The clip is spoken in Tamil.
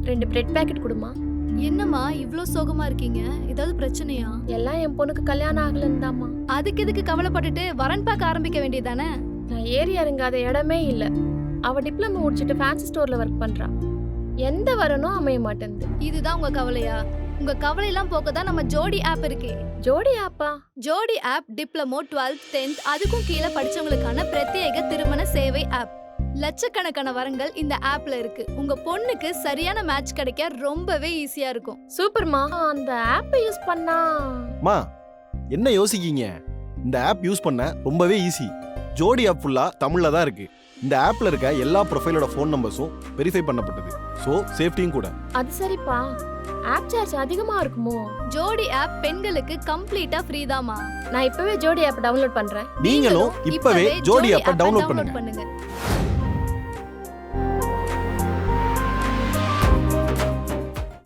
2 பிரெட் பாக்கெட் கொடுமா. என்னம்மா இவ்ளோ சோகமா இருக்கீங்க? ஏதாவது பிரச்சனையா? எல்லாம் என் பொண்ணுக்கு கல்யாணம் ஆகலன்னு தாம்மா. அதுக்கு எதுக்கு கவலைப்பட்டுட்டு வரன் பார்க்க ஆரம்பிக்க வேண்டியதானே? நான் ஏறி இறங்காத இடமே இல்ல. அவ டிப்ளமோ முடிச்சிட்டு ஃபேன்சி ஸ்டோர்ல ஒர்க் பண்றா. எந்த வரனும் அமைய மாட்டேங்குது. இதுதான் உங்க கவலையா? உங்க கவலையெல்லாம் போக்க தான் நம்ம ஜோடி ஆப் இருக்கே. ஜோடி ஆப்பா? ஜோடி ஆப் டிப்ளமோ 12th 10th அதுக்கும் கீழே படிச்சவங்களுக்கான பிரத்யேக திருமண சேவை ஆப். லட்சக்கணக்கான வரங்கள் இந்த ஆப்ல இருக்கு. உங்க பொண்ணுக்கு சரியான மேட்ச் கிடைக்க ரொம்பவே ஈஸியா இருக்கும். சூப்பர்மா. அந்த ஆப்பை யூஸ் பண்ணா மா என்ன யோசிக்கீங்க? இந்த ஆப் யூஸ் பண்ண ரொம்பவே ஈஸி. ஜோடி ஆப் ஃபுல்லா தமிழ்ல தான் இருக்கு. இந்த ஆப்ல இருக்க எல்லா ப்ரொஃபைலோட ஃபோன் நம்பர்ஸும் வெரிஃபை பண்ணப்பட்டது. ஸோ சேஃப்டியும் கூட. அது சரிப்பா. ஆப் சார்ஜ் அதிகமா இருக்குமோ? ஜோடி ஆப் பெண்களுக்கு கம்ப்ளீட்டா ஃப்ரீ தாமா. நான் இப்பவே ஜோடி ஆப் டவுன்லோட் பண்றேன். நீங்களும் இப்பவே ஜோடி ஆப்பை டவுன்லோட் பண்ணுங்க. பண்ணுங்க.